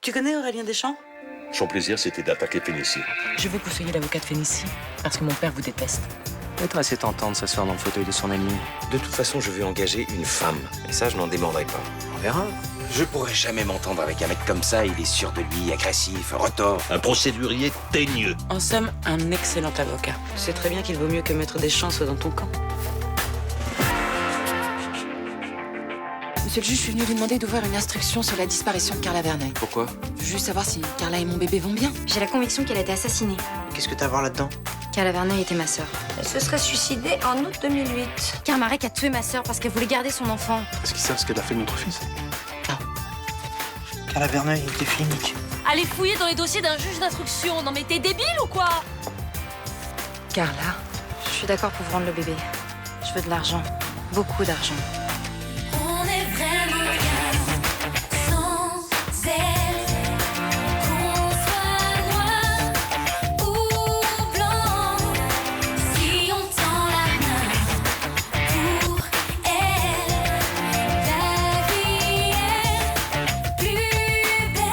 Tu connais Aurélien Deschamps? Son plaisir, c'était d'attaquer Fénicie. Je veux que vous soyez l'avocat de Fénicie, parce que mon père vous déteste. Peut-être assez tentant de s'asseoir dans le fauteuil de son ami. De toute façon, je veux engager une femme. Et ça, je n'en démordrai pas. On verra. Je pourrais jamais m'entendre avec un mec comme ça. Il est sûr de lui, agressif, retors. Un procédurier teigneux. En somme, un excellent avocat. Tu sais très bien qu'il vaut mieux que Maître Deschamps soit dans ton camp. Monsieur le juge, je suis venue lui demander d'ouvrir une instruction sur la disparition de Carla Verneuil. Pourquoi? Je veux juste savoir si Carla et mon bébé vont bien. J'ai la conviction qu'elle a été assassinée. Qu'est-ce que t'as à voir là-dedans? Carla Verneuil était ma sœur. Elle se serait suicidée en août 2008. Karmarek a tué ma sœur parce qu'elle voulait garder son enfant. Est-ce qu'ils savent ce qu'elle a fait de notre fils? Carla Verneuil était clinique. Allez fouiller dans les dossiers d'un juge d'instruction. Non mais t'es débile ou quoi? Carla, Je suis d'accord pour vous rendre le bébé. Je veux de l'argent. Beaucoup d'argent. On est vraiment bien sans elle. Qu'on soit noir ou blanc. Si on tend la main pour elle, la vie est plus belle.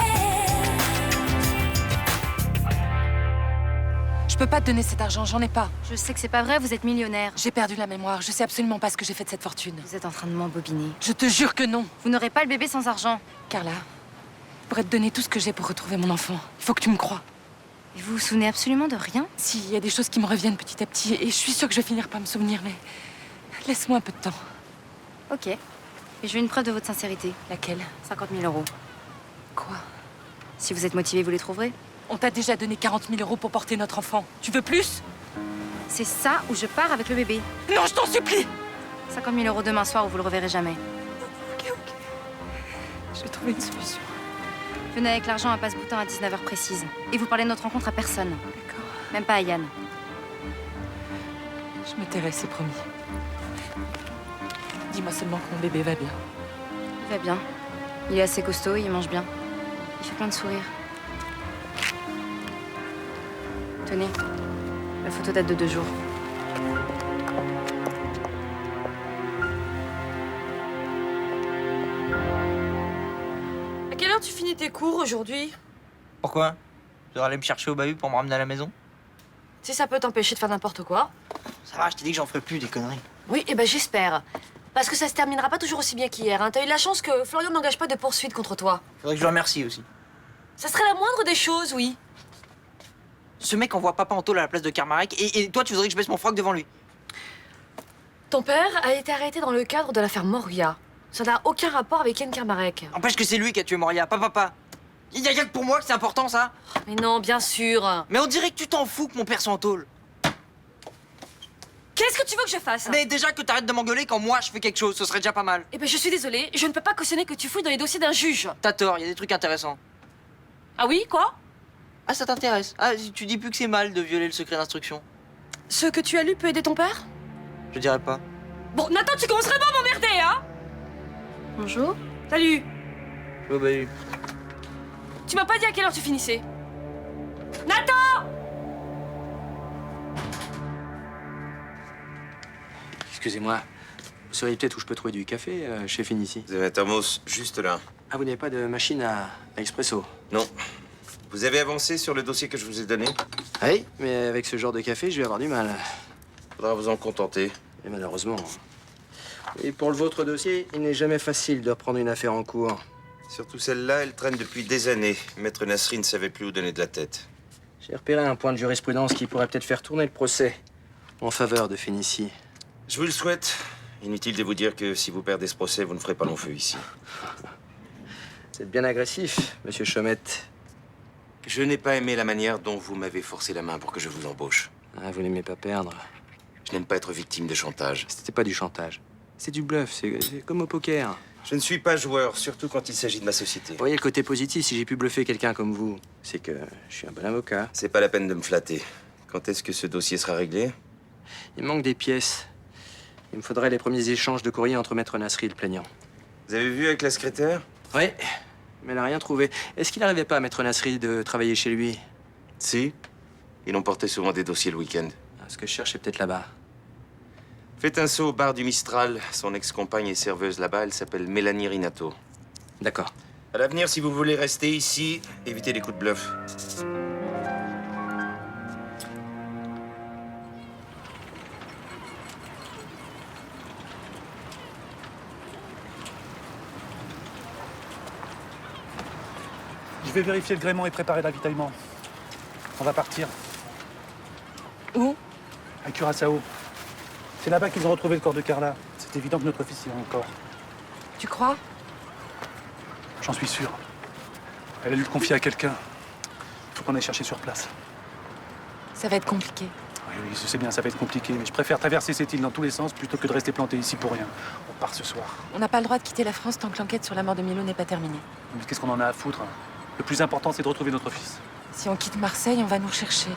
je peux pas te donner cet argent, j'en ai pas. Je sais que c'est pas vrai, vous êtes millionnaire. J'ai perdu la mémoire, je sais absolument pas ce que j'ai fait de cette fortune. Vous êtes en train de m'embobiner. Je te jure que non. Vous n'aurez pas le bébé sans argent. Carla, je pourrais te donner tout ce que j'ai pour retrouver mon enfant. Il faut que tu me crois. Et vous vous souvenez absolument de rien? Si, il y a des choses qui me reviennent petit à petit, et je suis sûre que je vais finir par me souvenir, mais laisse-moi un peu de temps. Ok. Et je veux une preuve de votre sincérité. Laquelle? 50 000 euros. Quoi? Si vous êtes motivé, vous les trouverez. On t'a déjà donné 40 000 euros pour porter notre enfant. Tu veux plus? C'est ça où je pars avec le bébé. Non, je t'en supplie! 50 000 euros demain soir ou vous le reverrez jamais. Ok. Je vais trouver une solution. Venez avec l'argent à Passe-Boutin à 19h précise. Et vous parlez de notre rencontre à personne. D'accord. Même pas à Yann. Je me tairai, c'est promis. Dis-moi seulement que mon bébé va bien. Il va bien. Il est assez costaud, il mange bien. Il fait plein de sourires. Tenez, la photo date de 2 jours. À quelle heure tu finis tes cours aujourd'hui? Pourquoi? Tu dois aller me chercher au bahut pour me ramener à la maison? Si ça peut t'empêcher de faire n'importe quoi. Ça va, je t'ai dit que j'en ferai plus des conneries. Oui, et ben j'espère. Parce que ça se terminera pas toujours aussi bien qu'hier. Hein. T'as eu la chance que Florian n'engage pas de poursuite contre toi. Faudrait que je le remercie aussi. Ça serait la moindre des choses, oui. Ce mec envoie papa en tôle à la place de Karmarek et toi tu voudrais que je baisse mon froc devant lui. Ton père a été arrêté dans le cadre de l'affaire Moria. Ça n'a aucun rapport avec Yann Karmarek. N'empêche que c'est lui qui a tué Moria, pas papa. Il y a que pour moi que c'est important ça. Mais non, bien sûr. Mais on dirait que tu t'en fous que mon père soit en tôle. Qu'est-ce que tu veux que je fasse? Mais déjà que t'arrêtes de m'engueuler quand moi je fais quelque chose, ce serait déjà pas mal. Eh ben je suis désolée, je ne peux pas cautionner que tu fouilles dans les dossiers d'un juge. T'as tort, il y a des trucs intéressants. Ah oui, quoi? Ah ça t'intéresse? Ah tu dis plus que c'est mal de violer le secret d'instruction. Ce que tu as lu peut aider ton père? Je dirais pas. Bon, Nathan, tu commencerais pas à m'emmerder, hein? Bonjour. Salut. Je vais au bahut. Tu m'as pas dit à quelle heure tu finissais? Nathan! Excusez-moi, vous sauriez peut-être où je peux trouver du café chez Fénicie? Vous avez un thermos juste là. Ah, vous n'avez pas de machine à expresso? Non. Vous avez avancé sur le dossier que je vous ai donné? Oui, mais avec ce genre de café, je vais avoir du mal. Faudra vous en contenter. Et malheureusement. Et pour le vôtre dossier, il n'est jamais facile de reprendre une affaire en cours. Surtout celle-là, elle traîne depuis des années. Maître Nasri ne savait plus où donner de la tête. J'ai repéré un point de jurisprudence qui pourrait peut-être faire tourner le procès en faveur de Fénicie. Je vous le souhaite. Inutile de vous dire que si vous perdez ce procès, vous ne ferez pas long feu ici. Vous êtes bien agressif, monsieur Chaumette. Je n'ai pas aimé la manière dont vous m'avez forcé la main pour que je vous embauche. Ah, vous n'aimez pas perdre. Je n'aime pas être victime de chantage. C'était pas du chantage. C'est du bluff, c'est comme au poker. Je ne suis pas joueur, surtout quand il s'agit de ma société. Vous voyez le côté positif, si j'ai pu bluffer quelqu'un comme vous, c'est que je suis un bon avocat. C'est pas la peine de me flatter. Quand est-ce que ce dossier sera réglé? Il manque des pièces. Il me faudrait les premiers échanges de courrier entre Maître Nasri et le plaignant. Vous avez vu avec la secrétaire? Oui, mais elle n'a rien trouvé. Est-ce qu'il n'arrivait pas à Maître Nasri de travailler chez lui? Si. Ils ont porté souvent des dossiers le week-end. Ah, ce que je cherche, c'est peut-être là-bas. Faites un saut au bar du Mistral. Son ex-compagne est serveuse là-bas. Elle s'appelle Mélanie Rinato. D'accord. À l'avenir, si vous voulez rester ici, évitez les coups de bluff. Je vais vérifier le gréement et préparer l'avitaillement. On va partir. Où? À Curaçao. C'est là-bas qu'ils ont retrouvé le corps de Carla. C'est évident que notre fils y est encore. Tu crois? J'en suis sûr. Elle a dû le confier à quelqu'un. Faut qu'on aille chercher sur place. Ça va être compliqué. Oui, je sais bien, ça va être compliqué, mais je préfère traverser cette île dans tous les sens plutôt que de rester planté ici pour rien. On part ce soir. On n'a pas le droit de quitter la France tant que l'enquête sur la mort de Milo n'est pas terminée. Mais qu'est-ce qu'on en a à foutre? Le plus important, c'est de retrouver notre fils. Si on quitte Marseille, on va nous rechercher.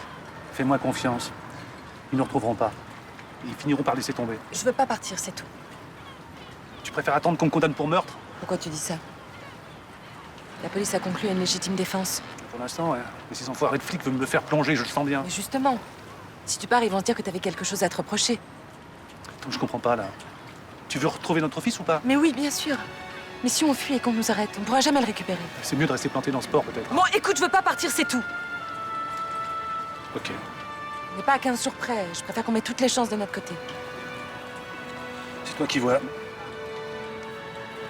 Fais-moi confiance. Ils ne nous retrouveront pas. Ils finiront par laisser tomber. Je veux pas partir, c'est tout. Tu préfères attendre qu'on me condamne pour meurtre? Pourquoi tu dis ça? La police a conclu à une légitime défense. Pour l'instant, ouais. Mais ces enfoirés de flics veulent me le faire plonger, je le sens bien. Mais justement, si tu pars, ils vont se dire que t'avais quelque chose à te reprocher. Attends, je comprends pas, là. Tu veux retrouver notre fils ou pas? Mais oui, bien sûr. Mais si on fuit et qu'on nous arrête, on pourra jamais le récupérer. C'est mieux de rester planté dans ce port, peut-être. Bon, écoute, je veux pas partir, c'est tout. Ok. On n'est pas à 15 jours près. Je préfère qu'on mette toutes les chances de notre côté. C'est toi qui vois.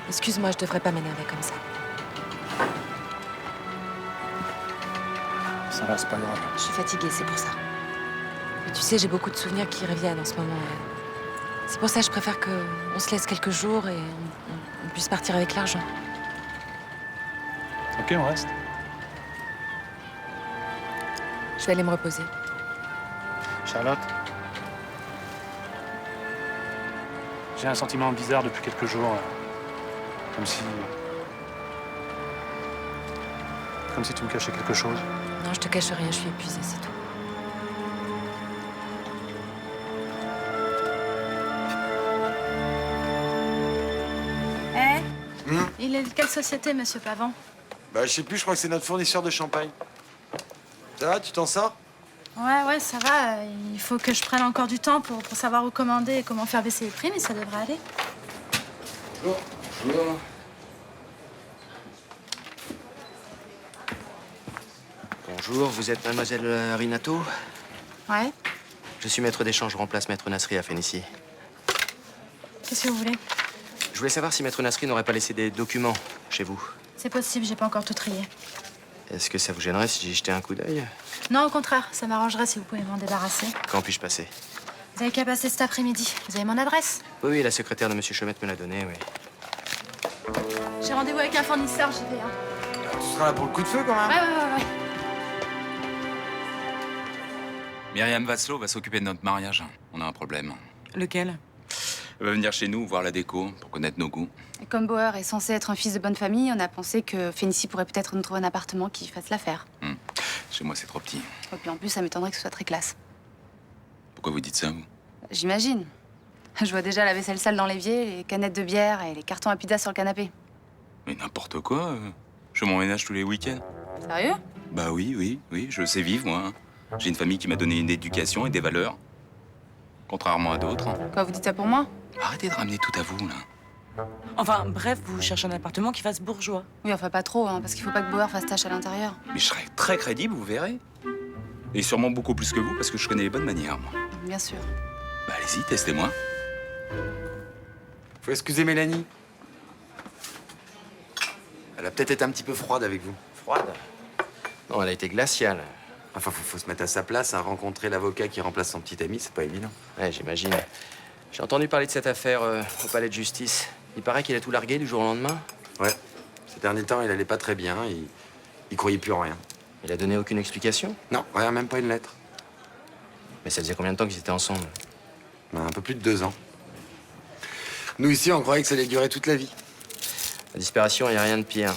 Excuse-moi, je devrais pas m'énerver comme ça. Ça va, c'est pas grave. Je suis fatiguée, c'est pour ça. Et tu sais, j'ai beaucoup de souvenirs qui reviennent en ce moment. C'est pour ça que je préfère qu'on se laisse quelques jours et on puisse partir avec l'argent. Ok, on reste. Je vais aller me reposer. Charlotte? J'ai un sentiment bizarre depuis quelques jours. Comme si tu me cachais quelque chose. Non, je te cache rien, je suis épuisée, c'est tout. Il est de quelle société, monsieur Pavant? Bah, je sais plus, je crois que c'est notre fournisseur de champagne. Ça va, tu t'en sors? Ouais, ça va. Il faut que je prenne encore du temps pour savoir où commander et comment faire baisser les prix, mais ça devrait aller. Bonjour. Bonjour, vous êtes mademoiselle Rinato? Ouais. Je suis maître d'échange, je remplace maître Nasri à Fénicie. Qu'est-ce que vous voulez? Je voulais savoir si maître Nasri n'aurait pas laissé des documents chez vous. C'est possible, j'ai pas encore tout trié. Est-ce que ça vous gênerait si j'y jetais un coup d'œil? Non, au contraire, ça m'arrangerait si vous pouvez m'en débarrasser. Quand puis-je passer? Vous avez qu'à passer cet après-midi. Vous avez mon adresse? Oui, la secrétaire de monsieur Chomette me l'a donnée, oui. J'ai rendez-vous avec un fournisseur, j'y vais. Hein. Tu seras là pour le coup de feu, quand même? Ouais. Myriam Vasselot va s'occuper de notre mariage. On a un problème. Lequel? Elle va venir chez nous voir la déco pour connaître nos goûts. Et comme Bauer est censé être un fils de bonne famille, on a pensé que Fénicie pourrait peut-être nous trouver un appartement qui fasse l'affaire. Chez moi, c'est trop petit. Et puis en plus, ça m'étonnerait que ce soit très classe. Pourquoi vous dites ça, vous? J'imagine. Je vois déjà la vaisselle sale dans l'évier, les canettes de bière et les cartons à pizza sur le canapé. Mais n'importe quoi. Je m'emménage tous les week-ends. Sérieux? Bah oui, je sais vivre, moi. J'ai une famille qui m'a donné une éducation et des valeurs. Contrairement à d'autres. Quoi, vous dites ça pour moi? Arrêtez de ramener tout à vous, là. Enfin, bref, vous cherchez un appartement qui fasse bourgeois. Oui, enfin pas trop, hein, parce qu'il faut pas que Bauer fasse tâche à l'intérieur. Mais je serai très crédible, vous verrez. Et sûrement beaucoup plus que vous, parce que je connais les bonnes manières, moi. Bien sûr. Bah allez-y, testez-moi. Faut excuser Mélanie. Elle a peut-être été un petit peu froide avec vous. Froide? Non, elle a été glaciale. Enfin, faut se mettre à sa place, hein. Rencontrer l'avocat qui remplace son petit ami, c'est pas évident. Ouais, j'imagine. J'ai entendu parler de cette affaire au palais de justice. Il paraît qu'il a tout largué du jour au lendemain. Ouais. Ces derniers temps, il allait pas très bien. Il croyait plus en rien. Il a donné aucune explication? Non, rien, même pas une lettre. Mais ça faisait combien de temps qu'ils étaient ensemble? Un peu plus de 2 ans. Nous, ici, on croyait que ça allait durer toute la vie. La disparition, il n'y a rien de pire.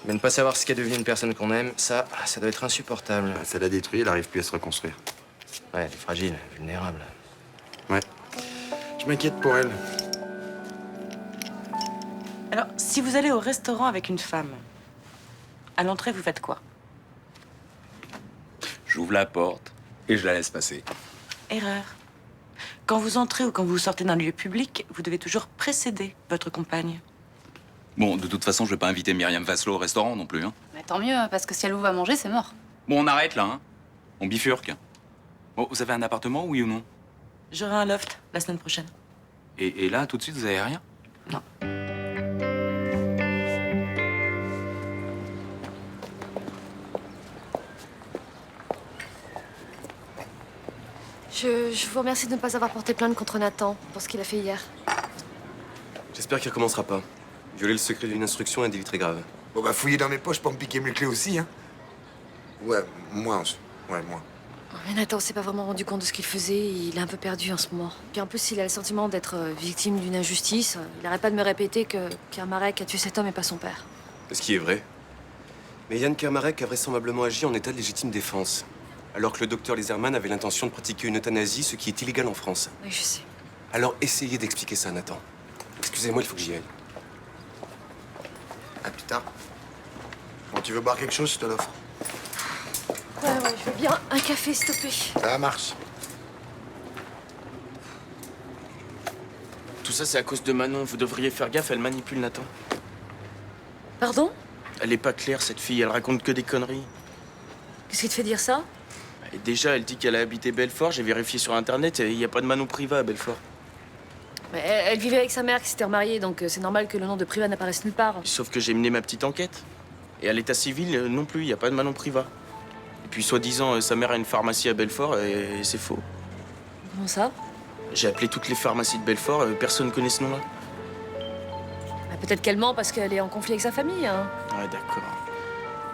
Mais ne pas savoir ce qu'est devenu une personne qu'on aime, ça doit être insupportable. Ça l'a détruit, elle arrive plus à se reconstruire. Ouais, elle est fragile, vulnérable. Ouais. Je m'inquiète pour elle. Alors, si vous allez au restaurant avec une femme, à l'entrée, vous faites quoi? J'ouvre la porte et je la laisse passer. Erreur. Quand vous entrez ou quand vous sortez d'un lieu public, vous devez toujours précéder votre compagne. Bon, de toute façon, je vais pas inviter Myriam Vasselot au restaurant non plus, hein. Bah, tant mieux, parce que si elle vous va manger, c'est mort. Bon, on arrête là, hein. On bifurque. Bon, vous avez un appartement, oui ou non? J'aurai un loft la semaine prochaine. Et là, tout de suite, vous avez rien? Non. Je vous remercie de ne pas avoir porté plainte contre Nathan pour ce qu'il a fait hier. J'espère qu'il recommencera pas. Violer le secret d'une instruction est un délit très grave. Bon, bah, fouiller dans mes poches pour me piquer mes clés aussi, hein. Ouais, moi. Mais Nathan s'est pas vraiment rendu compte de ce qu'il faisait. Il est un peu perdu en ce moment. Puis en plus, il a le sentiment d'être victime d'une injustice. Il n'arrête pas de me répéter que Kermarek a tué cet homme et pas son père. Ce qui est vrai. Mais Yann Kermarek a vraisemblablement agi en état de légitime défense. Alors que le docteur Leserman avait l'intention de pratiquer une euthanasie, ce qui est illégal en France. Oui, je sais. Alors essayez d'expliquer ça à Nathan. Excusez-moi, il faut que j'y aille. À plus tard. Bon, tu veux boire quelque chose, je te l'offre. Ouais, je veux bien un café, s'il te plaît. Ça marche. Tout ça, c'est à cause de Manon. Vous devriez faire gaffe, elle manipule Nathan. Pardon? Elle est pas claire, cette fille. Elle raconte que des conneries. Qu'est-ce qui te fait dire ça? Et déjà, elle dit qu'elle a habité Belfort. J'ai vérifié sur Internet et il n'y a pas de Manon Privat à Belfort. Mais elle vivait avec sa mère qui s'était remariée, donc c'est normal que le nom de Privat n'apparaisse nulle part. Sauf que j'ai mené ma petite enquête. Et à l'état civil, non plus, il n'y a pas de Manon Privat. Et puis, soi-disant, sa mère a une pharmacie à Belfort et c'est faux. Comment ça? J'ai appelé toutes les pharmacies de Belfort, personne ne connaît ce nom-là. Bah, peut-être qu'elle ment parce qu'elle est en conflit avec sa famille, hein. Ouais, d'accord.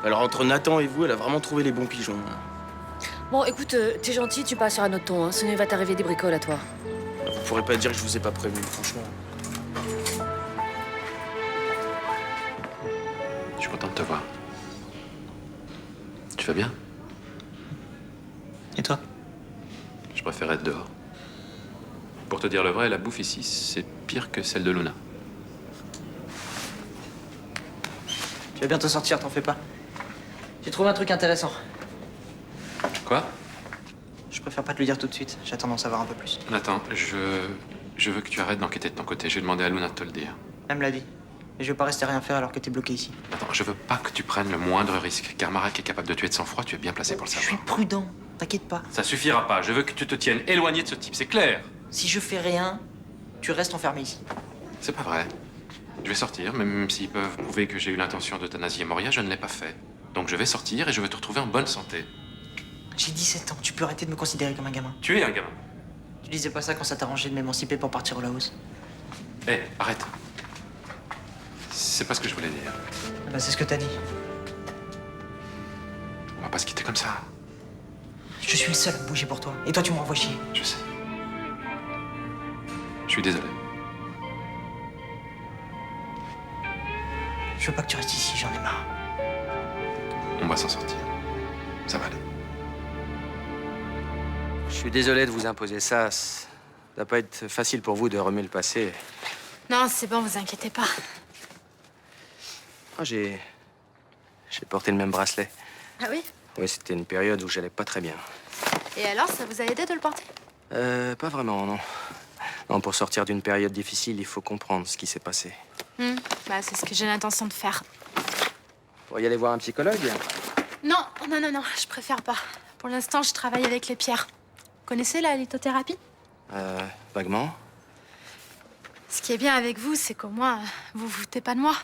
Alors, entre Nathan et vous, elle a vraiment trouvé les bons pigeons. Bon, écoute, t'es gentil, tu passes sur un autre ton, hein. Sinon, il va t'arriver des bricoles à toi. Vous pourrez pas dire que je vous ai pas prévenu, franchement. Je suis content de te voir. Tu vas bien? Et toi? Je préfère être dehors. Pour te dire le vrai, la bouffe ici, c'est pire que celle de Luna. Tu vas bientôt sortir, t'en fais pas. J'ai trouvé un truc intéressant. Quoi? Je préfère pas te le dire tout de suite. J'attends d'en savoir un peu plus. Nathan, je veux que tu arrêtes d'enquêter de ton côté. Je vais demander à Luna de te le dire. Elle me l'a dit. Et je veux pas rester à rien faire alors que t'es bloqué ici. Nathan, je veux pas que tu prennes le moindre risque. Kermarek est capable de tuer de sang-froid, tu es bien placé pour le Je savoir. suis prudent. T'inquiète pas. Ça suffira pas. Je veux que tu te tiennes éloigné de ce type, c'est clair? Si je fais rien, tu restes enfermé ici. C'est pas vrai. Je vais sortir, même s'ils peuvent prouver que j'ai eu l'intention d'euthanasier Moria, je ne l'ai pas fait. Donc je vais sortir et je veux te retrouver en bonne santé. J'ai 17 ans. Tu peux arrêter de me considérer comme un gamin. Tu es un gamin. Tu disais pas ça quand ça t'arrangeait de m'émanciper pour partir au Laos. Hé, arrête. C'est pas ce que je voulais dire. Ah bah c'est ce que t'as dit. On va pas se quitter comme ça. Je suis le seul à bouger pour toi. Et toi, tu me renvoies chier. Je sais. Je suis désolé. Je veux pas que tu restes ici, j'en ai marre. On va s'en sortir. Ça va aller. Je suis désolé de vous imposer ça. Ça doit pas être facile pour vous de remuer le passé. Non, c'est bon, vous inquiétez pas. Ah, j'ai porté le même bracelet. Ah oui? Oui, c'était une période où j'allais pas très bien. Et alors, ça vous a aidé de le porter? Pas vraiment, non. Non, pour sortir d'une période difficile, il faut comprendre ce qui s'est passé. Bah, c'est ce que j'ai l'intention de faire. Vous pourriez aller voir un psychologue? Non, je préfère pas. Pour l'instant, je travaille avec les pierres. Vous connaissez la lithothérapie? Vaguement. Ce qui est bien avec vous, c'est qu'au moins, vous vous foutez pas de moi.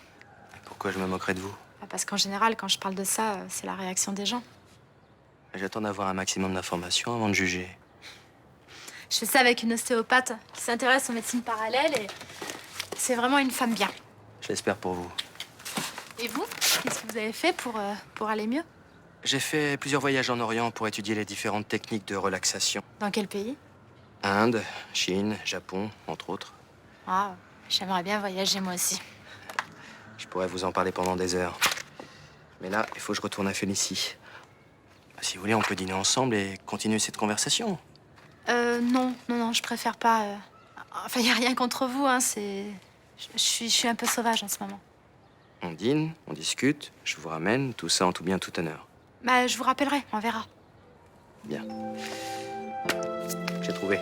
Pourquoi je me moquerais de vous? Parce qu'en général, quand je parle de ça, c'est la réaction des gens. J'attends d'avoir un maximum d'informations avant de juger. Je fais ça avec une ostéopathe qui s'intéresse aux médecines parallèles et c'est vraiment une femme bien. Je l'espère pour vous. Et vous? Qu'est-ce que vous avez fait pour aller mieux? J'ai fait plusieurs voyages en Orient pour étudier les différentes techniques de relaxation. Dans quel pays? Inde, Chine, Japon, entre autres. Ah, j'aimerais bien voyager moi aussi. Je pourrais vous en parler pendant des heures. Mais là, il faut que je retourne à Félicie. Si vous voulez, on peut dîner ensemble et continuer cette conversation. Non, je préfère pas. Enfin, y a rien contre vous, hein, c'est... Je suis un peu sauvage en ce moment. On dîne, on discute, je vous ramène, tout ça en tout bien, tout honneur. Bah, je vous rappellerai, on verra. Bien. J'ai trouvé.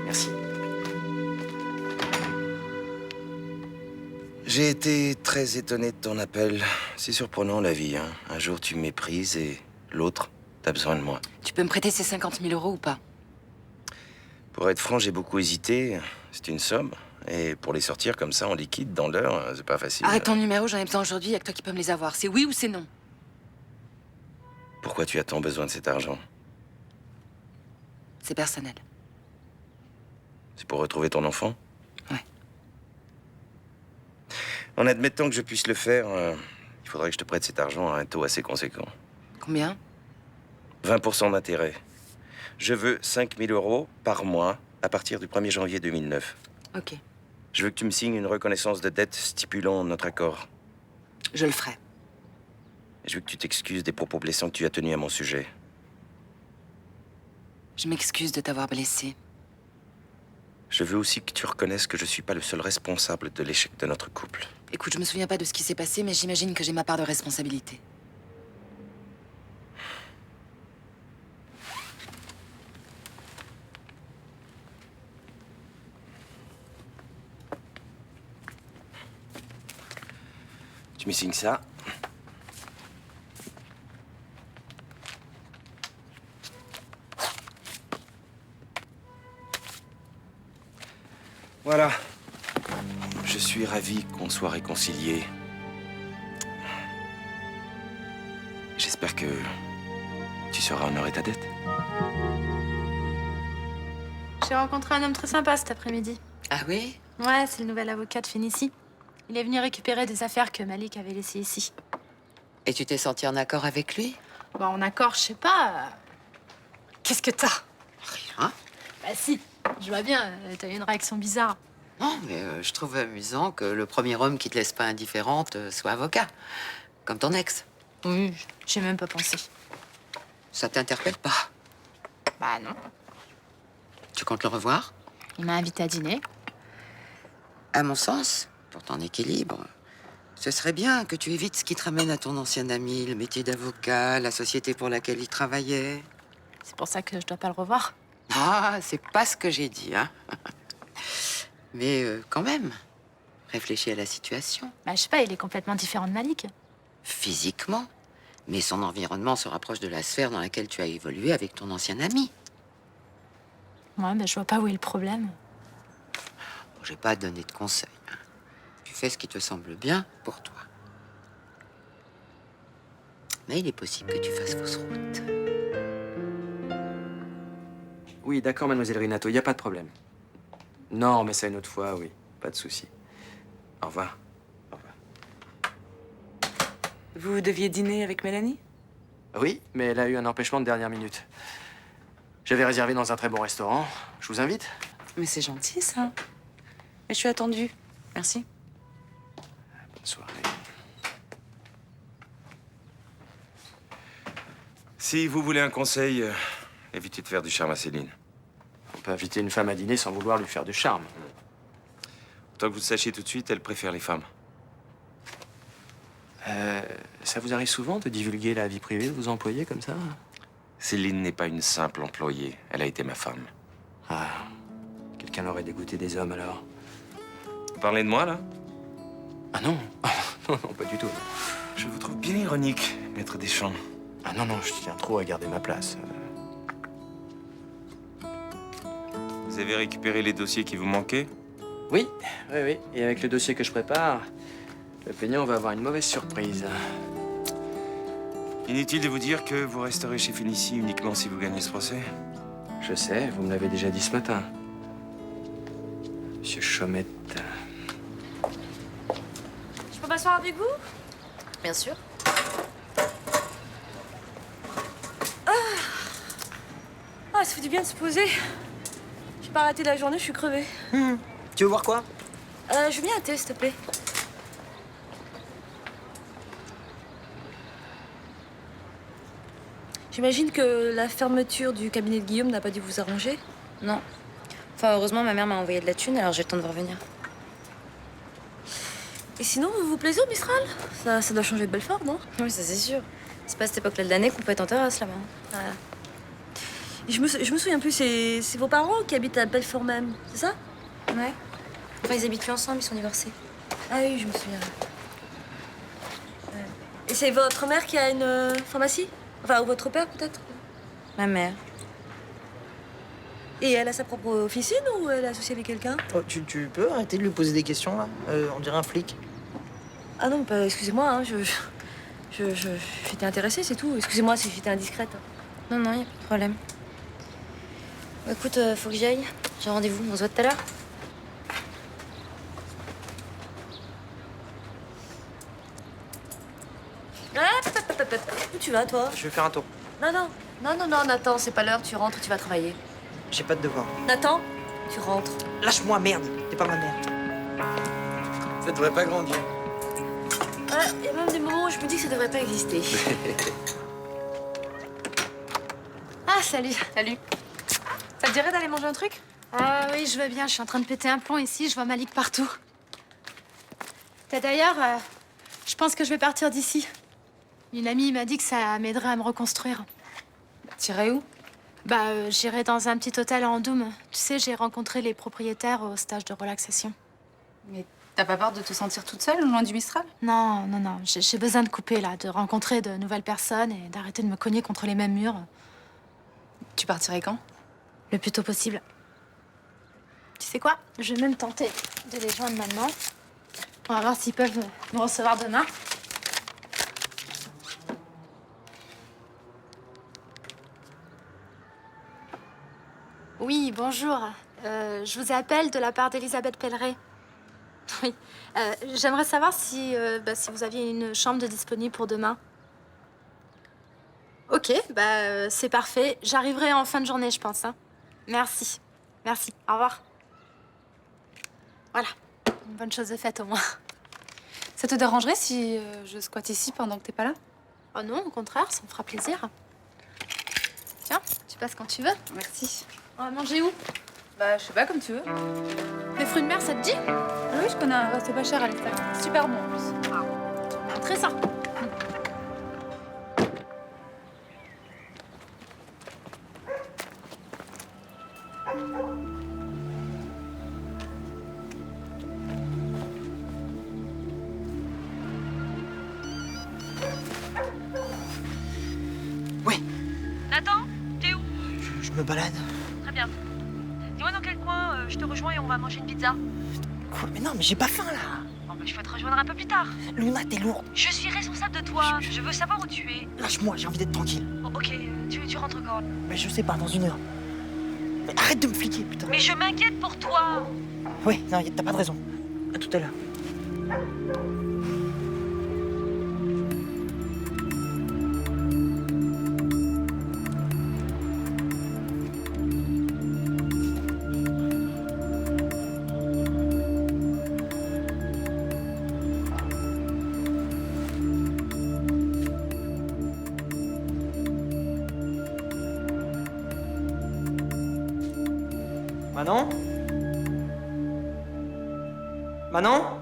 Merci. J'ai été très étonné de ton appel. C'est surprenant, la vie, hein. Un jour, tu me méprises et l'autre, t'as besoin de moi. Tu peux me prêter ces 50 000 € ou pas? Pour être franc, j'ai beaucoup hésité. C'est une somme. Et pour les sortir comme ça en liquide, dans l'heure, c'est pas facile. Arrête ton numéro, j'en ai besoin aujourd'hui, il y a que toi qui peux me les avoir. C'est oui ou c'est non? Pourquoi tu as tant besoin de cet argent? C'est personnel. C'est pour retrouver ton enfant? Ouais. En admettant que je puisse le faire, il faudrait que je te prête cet argent à un taux assez conséquent. Combien? 20% d'intérêt. Je veux 5 000 € par mois à partir du 1er janvier 2009. Ok. Je veux que tu me signes une reconnaissance de dette stipulant notre accord. Je le ferai. Et je veux que tu t'excuses des propos blessants que tu as tenus à mon sujet. Je m'excuse de t'avoir blessé. Je veux aussi que tu reconnaisses que je suis pas le seul responsable de l'échec de notre couple. Écoute, je me souviens pas de ce qui s'est passé, mais j'imagine que j'ai ma part de responsabilité. Tu me signes ça. Voilà. Je suis ravi qu'on soit réconciliés. J'espère que tu sauras honorer ta dette. J'ai rencontré un homme très sympa cet après-midi. Ah oui? Ouais, c'est le nouvel avocat de Fénicie. Il est venu récupérer des affaires que Malik avait laissées ici. Et tu t'es senti en accord avec lui? Bon, en accord, je sais pas. Qu'est-ce que t'as? Rien. Bah si, je vois bien, t'as eu une réaction bizarre. Non, mais je trouve amusant que le premier homme qui te laisse pas indifférente soit avocat. Comme ton ex. Oui, j'ai même pas pensé. Ça t'interpelle pas? Bah non. Tu comptes le revoir? Il m'a invité à dîner. À mon sens, pour ton équilibre, ce serait bien que tu évites ce qui te ramène à ton ancien ami, le métier d'avocat, la société pour laquelle il travaillait. C'est pour ça que je dois pas le revoir. Ah, c'est pas ce que j'ai dit, hein. Mais quand même, réfléchis à la situation. Bah je sais pas, il est complètement différent de Malik. Physiquement, mais son environnement se rapproche de la sphère dans laquelle tu as évolué avec ton ancien ami. Ouais, bah je vois pas où est le problème. Bon, j'ai pas à te donner de conseils. Hein. Tu fais ce qui te semble bien pour toi. Mais il est possible que tu fasses fausse route. Oui, d'accord, mademoiselle Rinato, il n'y a pas de problème. Non, mais ça une autre fois, oui. Pas de souci. Au revoir. Au revoir. Vous deviez dîner avec Mélanie? Oui, mais elle a eu un empêchement de dernière minute. J'avais réservé dans un très bon restaurant. Je vous invite. Mais c'est gentil, ça. Mais je suis attendue. Merci. Bonne soirée. Si vous voulez un conseil, évitez de faire du charme à Céline. On peut inviter une femme à dîner sans vouloir lui faire du charme. Autant que vous le sachiez tout de suite, elle préfère les femmes. Ça vous arrive souvent de divulguer la vie privée de vos employés comme ça? Céline n'est pas une simple employée. Elle a été ma femme. Ah, quelqu'un l'aurait dégoûté des hommes alors. Vous parlez de moi, là? Ah non, non, non, pas du tout. Je vous trouve bien ironique, maître Deschamps. Ah non, non, je tiens trop à garder ma place. Vous avez récupéré les dossiers qui vous manquaient? Oui, oui, oui. Et avec le dossier que je prépare, le plaignant va avoir une mauvaise surprise. Inutile de vous dire que vous resterez chez Fénicie uniquement si vous gagnez ce procès. Je sais, vous me l'avez déjà dit ce matin. Monsieur Chaumette. Je peux m'asseoir avec vous? Bien sûr. Ah, ça fait du bien de se poser. J'ai pas arrêté la journée, je suis crevée. Tu veux voir quoi? Je veux bien un thé, s'il te plaît. J'imagine que la fermeture du cabinet de Guillaume n'a pas dû vous arranger? Non. Enfin, heureusement, ma mère m'a envoyé de la thune, alors j'ai le temps de revenir. Et sinon, vous vous plaisez au Mistral? Ça doit changer de Belfort, non? Oui, ça c'est sûr. C'est pas à cette époque-là de l'année qu'on peut être en terrasse là-bas. Voilà. Et je me souviens plus, c'est vos parents qui habitent à Belfort même, c'est ça? Ouais. Enfin, ils habitent plus ensemble, ils sont divorcés. Ah oui, je me souviens. Et c'est votre mère qui a une pharmacie? Enfin, ou votre père, peut-être? Ma mère. Et elle a sa propre officine ou elle est associée avec quelqu'un? Oh, tu peux arrêter de lui poser des questions, là? On dirait un flic. Ah non, bah, excusez-moi, hein, j'étais intéressée, c'est tout. Excusez-moi si j'étais indiscrète. Non, non, y a pas de problème. Bah, écoute, faut que j'y aille. J'ai un rendez-vous, on se voit tout à l'heure. Où tu vas, toi? Je vais faire un tour. Non, non. Non, non, non, Nathan, c'est pas l'heure, tu rentres, tu vas travailler. J'ai pas de devoir. Nathan, tu rentres. Lâche-moi, merde. T'es pas ma mère. Ça devrait pas grandir. Il y a même des moments où je me dis que ça devrait pas exister. Ah, salut. Salut. Ça te dirait d'aller manger un truc? Ah oui, je veux bien. Je suis en train de péter un plomb ici. Je vois Malik partout. D'ailleurs, je pense que je vais partir d'ici. Une amie m'a dit que ça m'aiderait à me reconstruire. T'irais où? Bah, j'irai dans un petit hôtel en Doum. Tu sais, j'ai rencontré les propriétaires au stage de relaxation. Mais t'as pas peur de te sentir toute seule, loin du Mistral? Non, non, non. J'ai besoin de couper, là, de rencontrer de nouvelles personnes et d'arrêter de me cogner contre les mêmes murs. Tu partirais quand? Le plus tôt possible. Tu sais quoi? Je vais même tenter de les joindre maintenant. On va voir s'ils peuvent me recevoir demain. Oui, bonjour. Je vous appelle de la part d'Elisabeth Pelleret. Oui. J'aimerais savoir si vous aviez une chambre de disponible pour demain. Ok, c'est parfait. J'arriverai en fin de journée, je pense. Hein. Merci. Merci. Au revoir. Voilà. Une bonne chose de faite, au moins. Ça te dérangerait si je squatte ici pendant que t'es pas là? Oh non, au contraire, ça me fera plaisir. Tiens, tu passes quand tu veux. Merci. On va manger où? Bah, je sais pas, comme tu veux. Les fruits de mer, ça te dit? Oui, je connais un resto pas cher à l'extérieur. Super bon en plus. Très sain. Ouais. Nathan, t'es où? Je me balade. Très bien. Dis-moi dans quel coin je te rejoins et on va manger une pizza. Quoi? Mais non, mais j'ai pas faim, là. Oh, bah, je vais te rejoindre un peu plus tard. Luna, t'es lourde. Je suis responsable de toi. Je veux savoir où tu es. Lâche-moi, j'ai envie d'être tranquille. Oh, ok, tu rentres quand? Mais je sais pas, dans 1 heure. Mais arrête de me fliquer, putain. Mais je m'inquiète pour toi. Ouais, non, t'as pas de raison. À tout à l'heure. Manon? Manon?